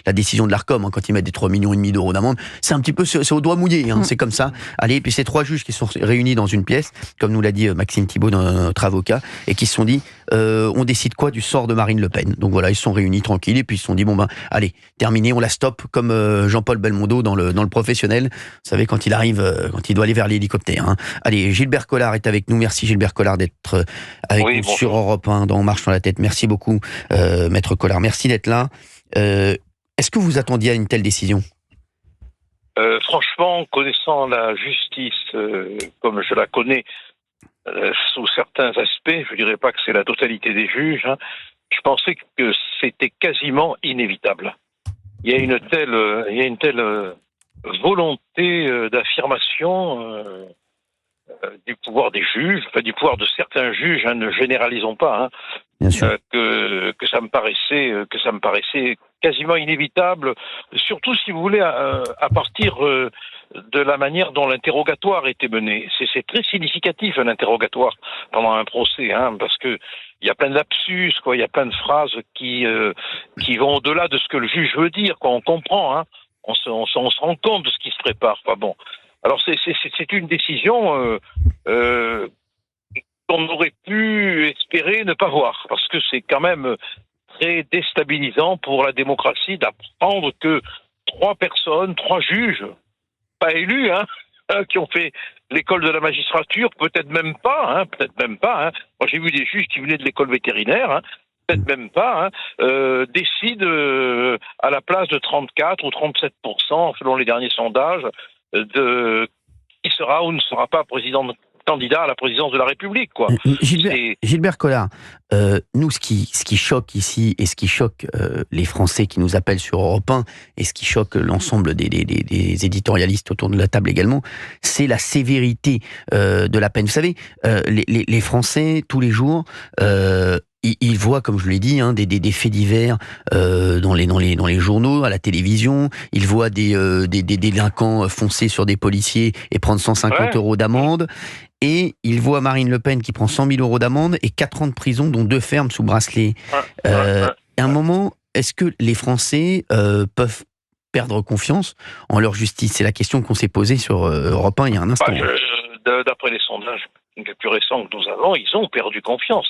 la décision de l'Arcom, quand ils mettent des 3,5 millions d'euros d'amende. C'est un petit peu, c'est au doigt mouillé, c'est comme ça. Allez, et puis c'est 3 juges qui sont réunis dans une pièce, comme nous l'a dit Maxime Thibault, notre avocat, et qui se sont dit, on décide quoi du sort de Marine Le Pen. Donc voilà, ils se sont réunis tranquilles, et puis ils se sont dit, allez, terminé, on la stoppe, comme Jean-Paul Belmondo dans le Professionnel. Vous savez, quand il arrive, quand il doit aller vers l'hélicoptère. Allez, Gilbert Collard est avec nous. Merci Gilbert Collard d'être avec nous sur Europe 1 dans On marche sur la tête. Merci beaucoup, Maître Collard. Merci d'être là. Est-ce que vous attendiez à une telle décision ? Franchement, connaissant la justice comme je la connais sous certains aspects, je dirais pas que c'est la totalité des juges, je pensais que c'était quasiment inévitable. Il y a une telle volonté d'affirmation du pouvoir des juges, enfin du pouvoir de certains juges, ne généralisons pas, Bien sûr. que ça me paraissait quasiment inévitable, surtout si vous voulez à partir de la manière dont l'interrogatoire était mené. C'est très significatif un interrogatoire pendant un procès, parce que il y a plein de lapsus, il y a plein de phrases qui vont au-delà de ce que le juge veut dire, on comprend, on se rend compte de ce qui se prépare. Bon. Alors c'est une décision qu'on aurait pu espérer ne pas voir, parce que c'est quand même très déstabilisant pour la démocratie d'apprendre que 3 juges, pas élus, qui ont fait l'école de la magistrature, peut-être même pas. Moi j'ai vu des juges qui venaient de l'école vétérinaire, peut-être même pas, décident à la place de 34 ou 37%, selon les derniers sondages, de qui sera ou ne sera pas candidat à la présidence de la République, Gilbert Collard, nous, ce qui choque ici, et ce qui choque les Français qui nous appellent sur Europe 1, et ce qui choque l'ensemble des éditorialistes autour de la table également, c'est la sévérité de la peine. Vous savez, les Français, tous les jours, ils voient, comme je l'ai dit, des faits divers dans les journaux, à la télévision. Ils voient des délinquants foncer sur des policiers et prendre 150 euros d'amende. Et ils voient Marine Le Pen qui prend 100 000 euros d'amende et 4 ans de prison, dont 2 fermes sous bracelet. À un moment, est-ce que les Français peuvent perdre confiance en leur justice ? C'est la question qu'on s'est posée sur Europe 1 il y a un instant. D'après les sondages les plus récents que nous avons, ils ont perdu confiance.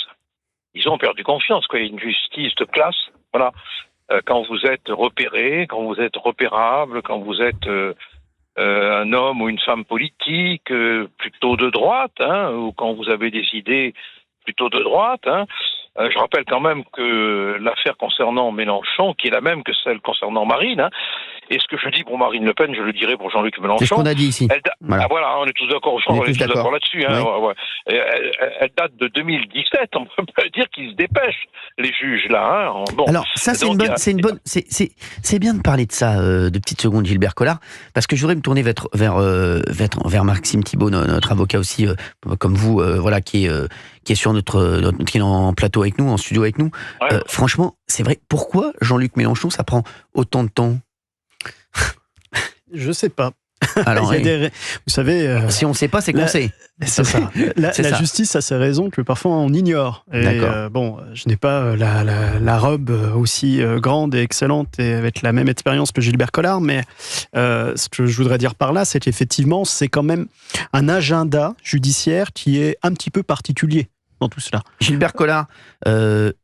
Il y a une justice de classe, voilà. Quand vous êtes repéré, quand vous êtes repérable, quand vous êtes un homme ou une femme politique plutôt de droite, ou quand vous avez des idées plutôt de droite, je rappelle quand même que l'affaire concernant Mélenchon, qui est la même que celle concernant Marine, et ce que je dis pour Marine Le Pen, je le dirai pour Jean-Luc Mélenchon. C'est ce qu'on a dit ici. Voilà, on est tous d'accord. On est tous d'accord là-dessus. Elle date de 2017. On peut pas dire qu'ils se dépêchent, les juges là. Bon. Alors ça, c'est bien de parler de ça de petites secondes, Gilbert Collard, parce que je voudrais me tourner vers Maxime Thibault, notre avocat aussi, comme vous, qui est sur qui est en plateau avec nous, en studio avec nous. Franchement, c'est vrai. Pourquoi Jean-Luc Mélenchon, ça prend autant de temps ? Je sais pas. Alors, vous savez, si on ne sait pas, c'est qu'on sait. C'est ça. La justice a ses raisons que parfois on ignore. Et je n'ai pas la robe aussi grande et excellente et avec la même expérience que Gilbert Collard, mais ce que je voudrais dire par là, c'est qu'effectivement, c'est quand même un agenda judiciaire qui est un petit peu particulier dans tout cela. Gilbert Collard,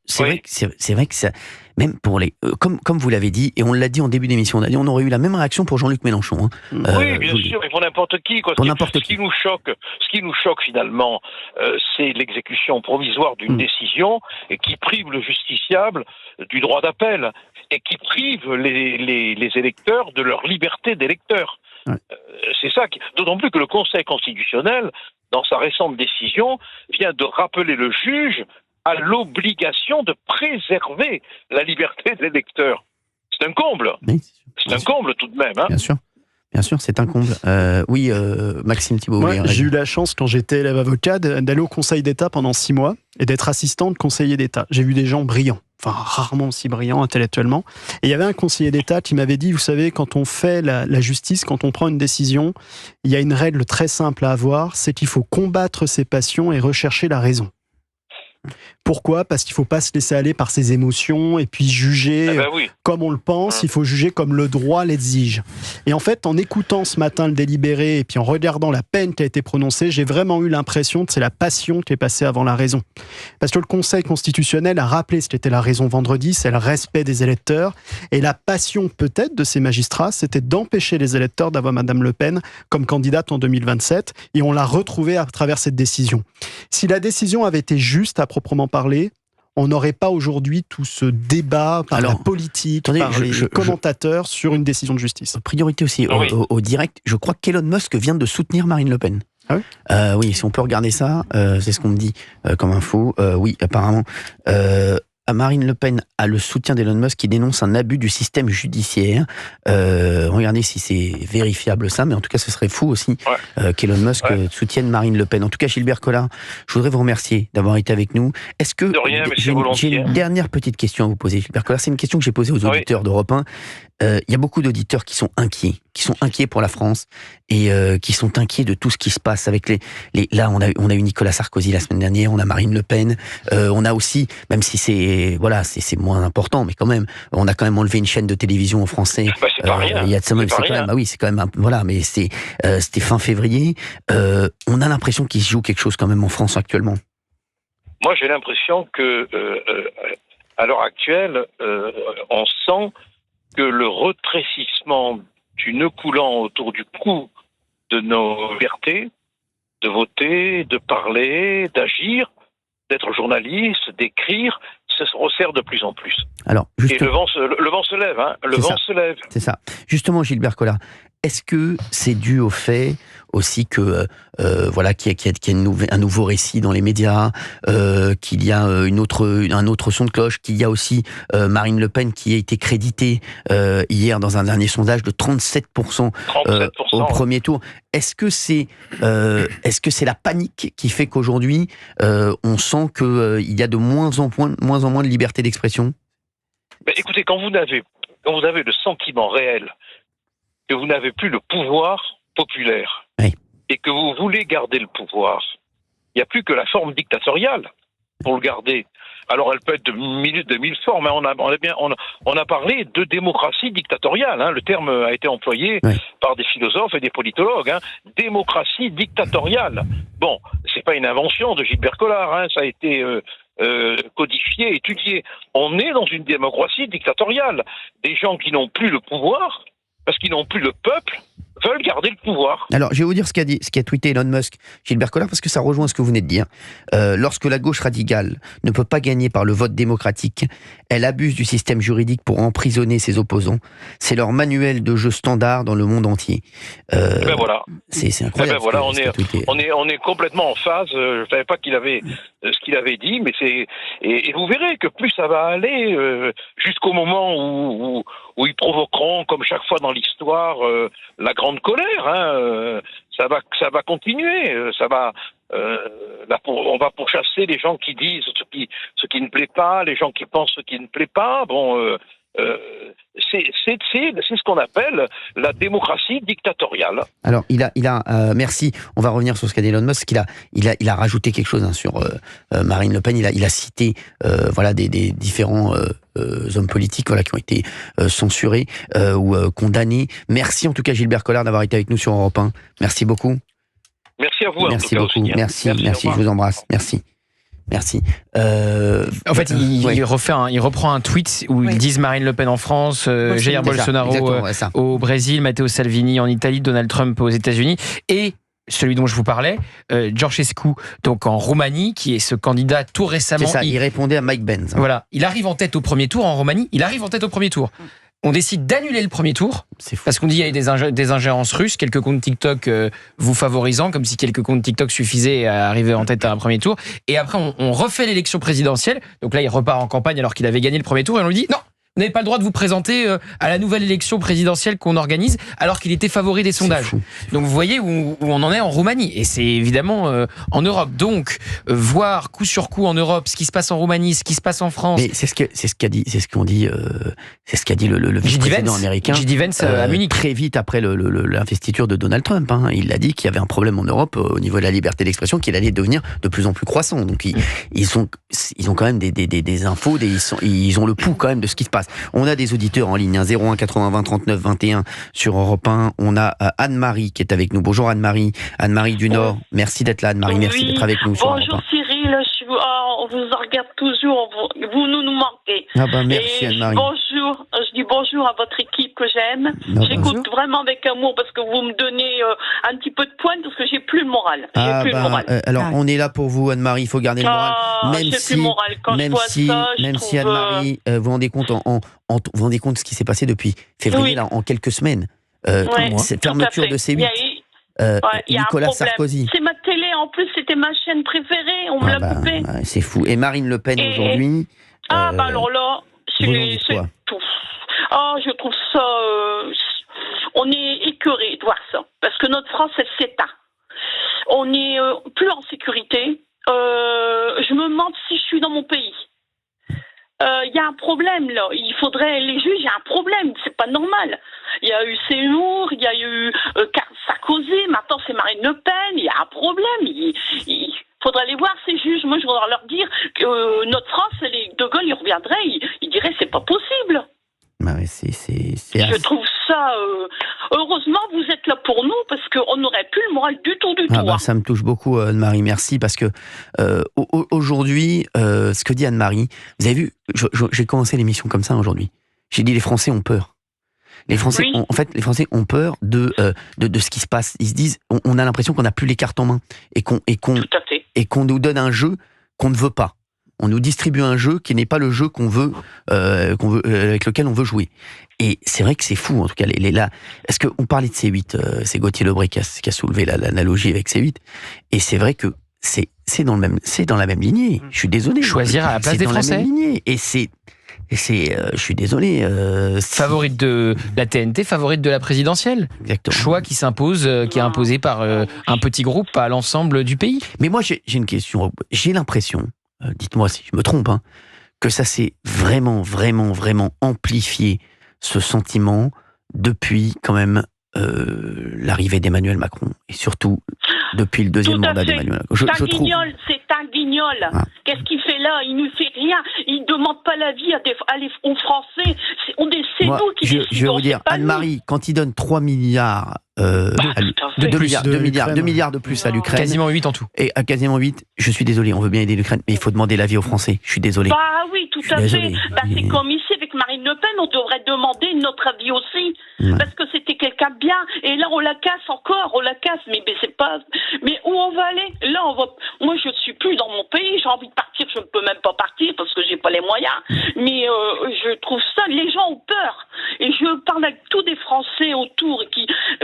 c'est vrai que ça, même pour les, comme vous l'avez dit, et on l'a dit en début d'émission, on aurait eu la même réaction pour Jean-Luc Mélenchon. Oui, bien sûr, et pour n'importe qui. Ce qui nous choque finalement, c'est l'exécution provisoire d'une décision et qui prive le justiciable du droit d'appel et qui prive les électeurs de leur liberté d'électeur. C'est ça d'autant plus que le Conseil constitutionnel, dans sa récente décision, vient de rappeler le juge à l'obligation de préserver la liberté de l'électeur. C'est un comble. Oui, c'est un comble tout de même. Bien sûr, c'est un comble. Maxime Thibault. Moi, j'ai eu la chance, quand j'étais élève avocat, d'aller au Conseil d'État pendant 6 mois et d'être assistant de conseiller d'État. J'ai vu des gens brillants, rarement aussi brillants intellectuellement. Et il y avait un conseiller d'État qui m'avait dit, vous savez, quand on fait la justice, quand on prend une décision, il y a une règle très simple à avoir, c'est qu'il faut combattre ses passions et rechercher la raison. Pourquoi ? Parce qu'il ne faut pas se laisser aller par ses émotions et puis juger comme on le pense, il faut juger comme le droit l'exige. Et en fait, en écoutant ce matin le délibéré et puis en regardant la peine qui a été prononcée, j'ai vraiment eu l'impression que c'est la passion qui est passée avant la raison. Parce que le Conseil constitutionnel a rappelé ce qu'était la raison vendredi, c'est le respect des électeurs. Et la passion peut-être de ces magistrats, c'était d'empêcher les électeurs d'avoir Madame Le Pen comme candidate en 2027. Et on l'a retrouvée à travers cette décision. Si la décision avait été juste à proprement parler, on n'aurait pas aujourd'hui tout ce débat par la politique, par les commentateurs sur une décision de justice. Priorité aussi au direct. Je crois qu'Elon Musk vient de soutenir Marine Le Pen. Ah oui, oui, si on peut regarder ça, c'est ce qu'on me dit comme info. Oui, apparemment. Marine Le Pen a le soutien d'Elon Musk qui dénonce un abus du système judiciaire. Regardez si c'est vérifiable ça, mais en tout cas ce serait fou aussi qu'Elon Musk soutienne Marine Le Pen. En tout cas, Gilbert Collard, je voudrais vous remercier d'avoir été avec nous. Est-ce que j'ai une dernière petite question à vous poser, Gilbert Collard. C'est une question que j'ai posée aux auditeurs d'Europe 1. Il y a beaucoup d'auditeurs qui sont inquiets pour la France et qui sont inquiets de tout ce qui se passe avec là on a eu Nicolas Sarkozy la semaine dernière, on a Marine Le Pen, on a aussi, même si c'est moins important, mais quand même, on a quand même enlevé une chaîne de télévision en français. C'est pas rien. Il y a de ça même, c'est quand même, c'est quand même mais c'était fin février. On a l'impression qu'il se joue quelque chose quand même en France actuellement. Moi, j'ai l'impression que à l'heure actuelle, on sent que le rétrécissement du nœud coulant autour du cou de nos libertés, de voter, de parler, d'agir, d'être journaliste, d'écrire, se resserre de plus en plus. Alors, et le vent se lève, hein. Le vent se lève. C'est ça. Justement, Gilbert Collard, est-ce que c'est dû au fait aussi que qu'il y a un nouveau récit dans les médias, qu'il y a un autre son de cloche, qu'il y a aussi Marine Le Pen qui a été créditée hier dans un dernier sondage de 37%, au premier tour. Est-ce que c'est la panique qui fait qu'aujourd'hui on sent qu'il y a de moins en moins de liberté d'expression ? Écoutez, quand vous avez le sentiment réel que vous n'avez plus le pouvoir populaire et que vous voulez garder le pouvoir, il n'y a plus que la forme dictatoriale pour le garder. Alors elle peut être de mille formes. On a parlé de démocratie dictatoriale. Hein. Le terme a été employé par des philosophes et des politologues. Hein. Démocratie dictatoriale. Bon, c'est pas une invention de Gilbert Collard. Hein. Ça a été codifié, étudié. On est dans une démocratie dictatoriale. Des gens qui n'ont plus le pouvoir, parce qu'ils n'ont plus le peuple, veulent garder le pouvoir. Alors, je vais vous dire ce qu'a tweeté Elon Musk, Gilbert Collard, parce que ça rejoint ce que vous venez de dire. Lorsque la gauche radicale ne peut pas gagner par le vote démocratique, elle abuse du système juridique pour emprisonner ses opposants. C'est leur manuel de jeu standard dans le monde entier. Voilà. C'est incroyable. Voilà, on est complètement en phase. Je ne savais pas qu'il avait ce qu'il avait dit, mais et vous verrez que plus ça va aller jusqu'au moment où ils provoqueront, comme chaque fois dans l'histoire, la grande colère. Hein, ça va continuer. On va pourchasser les gens qui disent ce qui ne plaît pas, les gens qui pensent ce qui ne plaît pas. Bon, c'est ce qu'on appelle la démocratie dictatoriale. Alors, merci. On va revenir sur ce qu'a dit Elon Musk. Il a rajouté quelque chose sur Marine Le Pen. Il a cité des différents hommes politiques qui ont été censurés ou condamnés. Merci en tout cas Gilbert Collard d'avoir été avec nous sur Europe 1. Merci beaucoup. Merci à vous. Merci beaucoup. Aussi, hein. Merci. Je vous embrasse. Merci. En fait, il reprend un tweet où ils disent Marine Le Pen en France, Jair Bolsonaro au Brésil, Matteo Salvini en Italie, Donald Trump aux États-Unis et celui dont je vous parlais, Georgescu, donc en Roumanie, qui est ce candidat tout récemment. C'est ça, il répondait à Mike Benz. Voilà, il arrive en tête au premier tour en Roumanie, On décide d'annuler le premier tour, parce qu'on dit qu'il y a des ingérences russes, quelques comptes TikTok vous favorisant, comme si quelques comptes TikTok suffisaient à arriver en tête à un premier tour. Et après, on refait l'élection présidentielle. Donc là, il repart en campagne alors qu'il avait gagné le premier tour. Et on lui dit, non, n'avez pas le droit de vous présenter à la nouvelle élection présidentielle qu'on organise, alors qu'il était favori des sondages. Donc vous voyez où on en est en Roumanie, et c'est évidemment en Europe. Donc voir coup sur coup en Europe ce qui se passe en Roumanie, ce qui se passe en France. Mais c'est ce qu'a dit le vice-président américain. J.D. Vance à Munich. Très vite après l'investiture de Donald Trump. Il a dit qu'il y avait un problème en Europe au niveau de la liberté d'expression, qu'il allait devenir de plus en plus croissant. Donc ils ont quand même des infos, ils ont le pouls quand même de ce qui se passe. On a des auditeurs en ligne, 01 80 20 39 21 sur Europe 1. On a Anne-Marie qui est avec nous. Bonjour Anne-Marie. Anne-Marie du Nord. Merci d'être là Anne-Marie. Merci d'être avec nous. Bonjour Cyril, on vous regarde toujours, vous nous manquez. Merci Anne-Marie. Je dis bonjour à votre équipe que j'aime. J'écoute vraiment avec amour parce que vous me donnez un petit peu de pointe parce que j'ai plus le moral. On est là pour vous Anne-Marie, il faut garder le moral. Même si Anne-Marie, vous vous rendez compte vous vous rendez compte de ce qui s'est passé depuis février, là, en quelques semaines. Cette fermeture de C8. Nicolas Sarkozy. C'est ma télé, en plus, c'était ma chaîne préférée, on me l'a coupé. C'est fou. Et Marine Le Pen aujourd'hui. Alors là, c'est tout. Je trouve ça. On est écœuré de voir ça. Parce que notre France, elle s'éteint. On n'est plus en sécurité. Je me demande si je suis dans mon pays. Il y a un problème là. Il faudrait les juges. Il y a un problème. C'est pas normal. Il y a eu Zemmour, il y a eu Sarkozy. Maintenant c'est Marine Le Pen. Il y a un problème. Il faudrait aller voir ces juges. Moi je voudrais leur dire que notre France, De Gaulle, il reviendrait. Il dirait c'est pas possible. Je trouve ça. Heureusement, vous êtes là pour nous parce qu'on n'aurait plus le moral du tout. Ça me touche beaucoup, Anne-Marie. Merci parce que aujourd'hui, ce que dit Anne-Marie, vous avez vu, j'ai commencé l'émission comme ça aujourd'hui. J'ai dit les Français ont peur. Les Français, les Français ont peur de ce qui se passe. Ils se disent, on a l'impression qu'on n'a plus les cartes en main et qu'on nous donne un jeu qu'on ne veut pas. On nous distribue un jeu qui n'est pas le jeu qu'on veut, avec lequel on veut jouer. Et c'est vrai que c'est fou, en tout cas. Est-ce qu'on parlait de C8, c'est Gauthier Lebray qui a soulevé l'analogie avec C8. Et c'est vrai que c'est dans la même lignée. Je suis désolé. Choisir à la place des Français. C'est dans la même lignée. Et je suis désolé. Favorite de la TNT, favorite de la présidentielle. Exactement. Choix qui s'impose, qui est imposé par un petit groupe à l'ensemble du pays. Mais moi, j'ai une question. J'ai l'impression, dites-moi si je me trompe, que ça s'est vraiment, vraiment, vraiment amplifié, ce sentiment, depuis quand même l'arrivée d'Emmanuel Macron. Et surtout, depuis le deuxième mandat d'Emmanuel Macron. C'est un guignol. Qu'est-ce qu'il fait là? Il ne fait rien. Il ne demande pas l'avis aux Français. C'est nous qui décidons. Je vais vous dire, Anne-Marie, quand il donne 3 milliards... 2 milliards de plus à l'Ukraine. Quasiment 8 en tout. Et à quasiment 8, je suis désolé, on veut bien aider l'Ukraine, mais il faut demander l'avis aux Français. Je suis désolé. Oui, tout à fait. C'est comme ici avec Marine Le Pen, on devrait demander notre avis aussi. Parce que c'était quelqu'un de bien. Et là, on la casse encore, mais c'est pas... Mais où on va aller? Là, moi, je suis plus dans mon pays, j'ai envie de partir, je ne peux même pas partir parce que j'ai pas les moyens. Mais je trouve ça, les gens ont peur. Et je parle avec tous des Français autour,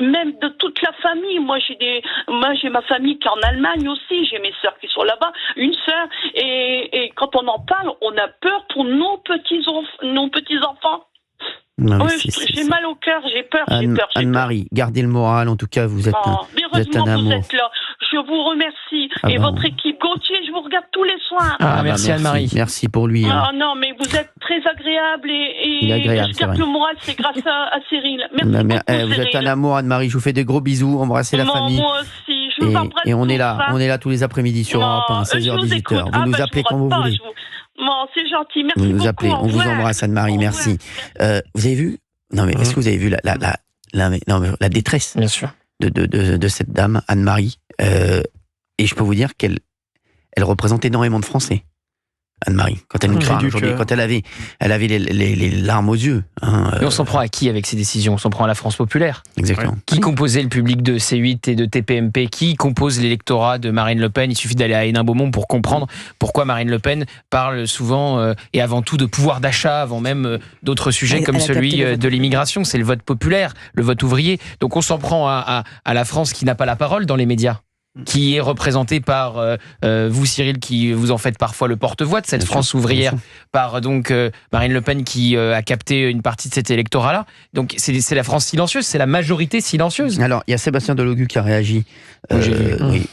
même de toute la famille. Moi, j'ai ma famille qui est en Allemagne aussi. J'ai mes sœurs qui sont là-bas, une sœur. Et quand on en parle, on a peur pour nos petits-enfants. J'ai mal au cœur, j'ai peur. Anne-Marie, gardez le moral. En tout cas, vous êtes un amour. Vous êtes là. Je vous remercie. Votre équipe, Gauthier, je vous regarde tous les soirs. Merci Anne-Marie. Merci pour lui. Non, mais vous êtes très agréable Il est agréable, je garde le moral, c'est grâce à Cyril. Merci beaucoup, vous êtes un amour, Anne-Marie. Je vous fais des gros bisous. Embrassez la famille. Moi aussi. Je vous embrasse. Et on est là tous les après-midi sur Europe 1, 16h-18h. Vous nous appelez quand vous voulez. C'est gentil. Merci beaucoup. Vous nous appelez. On vous embrasse, Anne-Marie. Merci. Vous avez vu? Non, mais est-ce que vous avez vu la détresse de cette dame, Anne-Marie? Et je peux vous dire qu'elle représente énormément de Français. Anne-Marie, quand elle nous parle aujourd'hui, quand elle avait les larmes aux yeux. Et on s'en prend à qui avec ces décisions? On s'en prend à la France populaire. Exactement. Qui composait le public de C8 et de TPMP? Qui compose l'électorat de Marine Le Pen? Il suffit d'aller à Hénin-Beaumont pour comprendre pourquoi Marine Le Pen parle souvent et avant tout de pouvoir d'achat, avant même d'autres sujets comme celui de l'immigration. C'est le vote populaire, le vote ouvrier. Donc on s'en prend à la France qui n'a pas la parole dans les médias. qui est représenté par vous, Cyril, qui vous en faites parfois le porte-voix de cette France ouvrière, par donc Marine Le Pen qui a capté une partie de cet électorat-là. Donc c'est la France silencieuse, c'est la majorité silencieuse. Alors il y a Sébastien Delogu qui a réagi.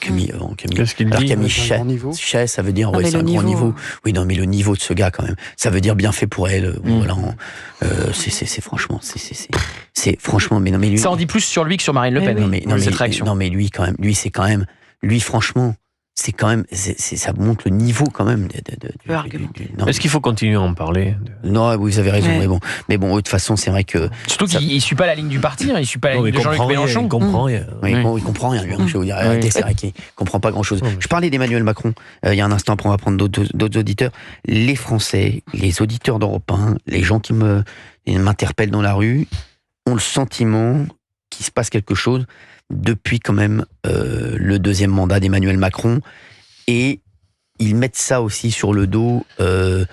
Camille. Qu'est-ce qu'il dit? Camille Chais, ça veut dire c'est un grand niveau. Oui, non, mais le niveau de ce gars quand même, ça veut dire bien fait pour elle. Voilà, c'est franchement, c'est franchement, mais non, mais lui, ça en dit plus sur lui que sur Marine Le Pen. Cette réaction. Non, mais lui quand même, lui franchement, c'est quand même, ça montre le niveau quand même. Est-ce qu'il faut continuer à en parler? Non, vous avez raison, mais bon, de toute façon, c'est vrai que surtout qu'il ne suit pas la ligne du parti, il ne suit pas la ligne de Jean-Luc Mélenchon. Il comprend rien. Il comprend rien, lui. Je vais vous dire, c'est vrai qu'il comprend pas grand-chose. Je parlais d'Emmanuel Macron il y a un instant, après on va prendre d'autres auditeurs. Les Français, les auditeurs d'Europe 1, les gens qui m'interpellent dans la rue, ont le sentiment qu'il se passe quelque chose depuis quand même le deuxième mandat d'Emmanuel Macron, et ils mettent ça aussi sur le dos de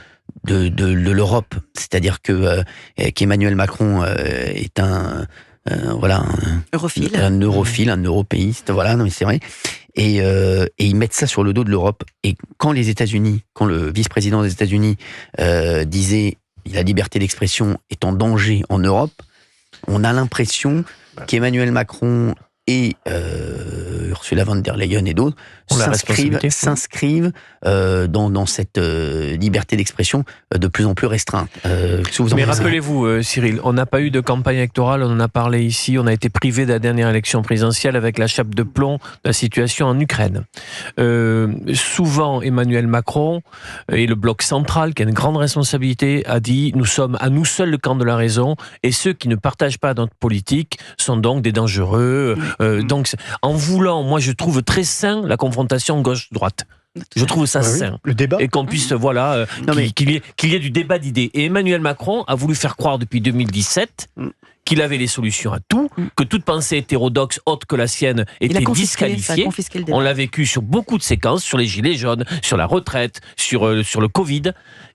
l'Europe, c'est-à-dire qu'Emmanuel Macron est un europhile, un européiste, voilà, non mais c'est vrai, et ils mettent ça sur le dos de l'Europe. Et quand le vice-président des États-Unis disait la liberté d'expression est en danger en Europe, on a l'impression qu'Emmanuel Macron et Ursula von der Leyen et d'autres s'inscrivent dans cette liberté d'expression de plus en plus restreinte. Mais rappelez-vous, Cyril, on n'a pas eu de campagne électorale, on en a parlé ici, on a été privé de la dernière élection présidentielle avec la chape de plomb de la situation en Ukraine. Souvent, Emmanuel Macron et le bloc central, qui a une grande responsabilité, a dit « Nous sommes à nous seuls le camp de la raison, et ceux qui ne partagent pas notre politique sont donc des dangereux. » Donc, en voulant, moi je trouve très sain la confrontation gauche-droite. Je trouve ça sain. Le débat. Et qu'on puisse, qu'il y ait du débat d'idées. Et Emmanuel Macron a voulu faire croire depuis 2017 qu'il avait les solutions à tout, que toute pensée hétérodoxe autre que la sienne était disqualifiée. On l'a vécu sur beaucoup de séquences, sur les gilets jaunes, sur la retraite, sur le Covid.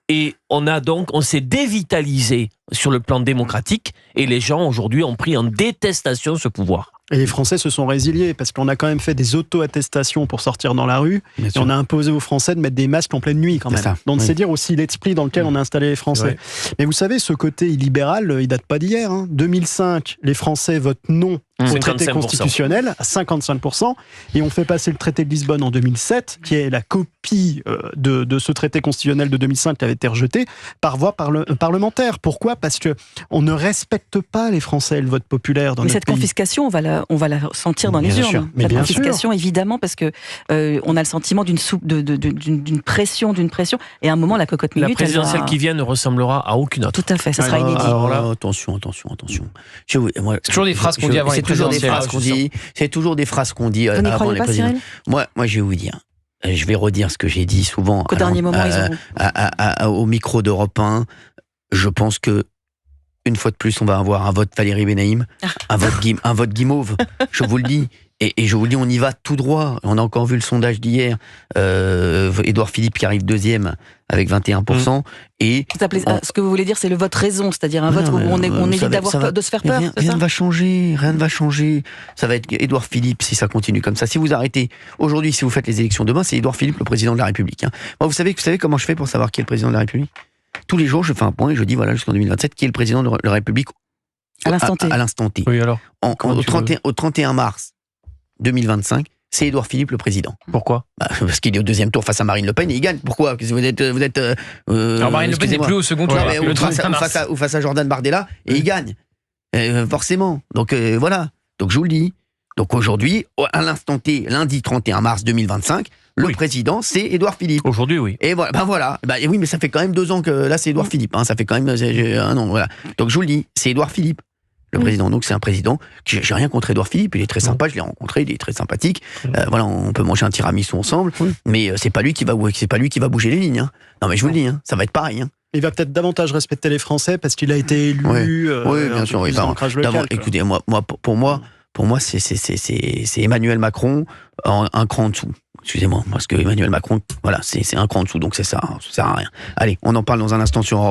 Et on s'est dévitalisé sur le plan démocratique, et les gens aujourd'hui ont pris en détestation ce pouvoir. Et les Français se sont résiliés, parce qu'on a quand même fait des auto-attestations pour sortir dans la rue, et on a imposé aux Français de mettre des masques en pleine nuit quand même. Donc c'est dire aussi l'esprit dans lequel on a installé les Français. Mais vous savez, ce côté illibéral, il date pas d'hier. 2005, les Français votent non au traité constitutionnel à 55%, et on fait passer le traité de Lisbonne en 2007, qui est la copie de ce traité constitutionnel de 2005 qui avait été rejeté par voie parlementaire. Pourquoi ? Parce que on ne respecte pas, les Français, le vote populaire dans notre pays. Mais cette confiscation, on va la sentir dans les urnes. Cette confiscation, évidemment, parce que on a le sentiment d'une pression, et à un moment, la cocotte minute... La présidentielle qui vient ne ressemblera à aucune autre. Tout à fait, ça sera inédit. Alors là, attention. C'est toujours des phrases qu'on dit avant les présidentielles. C'est toujours des phrases qu'on dit avant les présidentielles. Moi, je vais vous dire. Je vais redire ce que j'ai dit souvent au dernier moment, au micro d'Europe 1. Je pense que une fois de plus, on va avoir un vote Valérie Benaïm, un vote Guimauve. Je vous le dis. Et je vous le dis, on y va tout droit. On a encore vu le sondage d'hier. Édouard Philippe qui arrive deuxième avec 21%. Et ce que vous voulez dire, c'est le vote raison, c'est-à-dire un vote où on évite de se faire peur. Rien ne va changer. Ça va être Édouard Philippe si ça continue comme ça. Si vous arrêtez aujourd'hui, si vous faites les élections demain, c'est Édouard Philippe le président de la République. Moi, vous savez comment je fais pour savoir qui est le président de la République ? Tous les jours, je fais un point et je dis voilà, jusqu'en 2027, qui est le président de la République à l'instant T. Oui, alors. Au 31 mars 2025, c'est Édouard Philippe le président. Pourquoi ? Parce qu'il est au deuxième tour face à Marine Le Pen et il gagne. Pourquoi ? Parce que vous êtes alors Marine Le Pen n'est plus au second tour. Ou face à Jordan Bardella et il gagne. Forcément. Donc voilà. Donc je vous le dis. Donc aujourd'hui, à l'instant T, lundi 31 mars 2025, le président, c'est Édouard Philippe. Aujourd'hui, oui. Et voilà. Oui, mais ça fait quand même 2 ans que là, c'est Édouard Philippe. Ça fait quand même un an. Voilà. Donc je vous le dis, c'est Édouard Philippe. Le président, donc c'est un président, j'ai rien contre Édouard Philippe, il est très sympa, je l'ai rencontré, il est très sympathique. Voilà, on peut manger un tiramisu ensemble, mais c'est pas lui qui va bouger les lignes. Non mais je vous le dis, ça va être pareil. Il va peut-être davantage respecter les Français parce qu'il a été élu. Oui, bien sûr. Écoutez, pour moi, c'est Emmanuel Macron un cran en dessous. Excusez-moi, parce que Emmanuel Macron, voilà, c'est un cran en dessous, donc ça sert à rien. Allez, on en parle dans un instant sur Europe.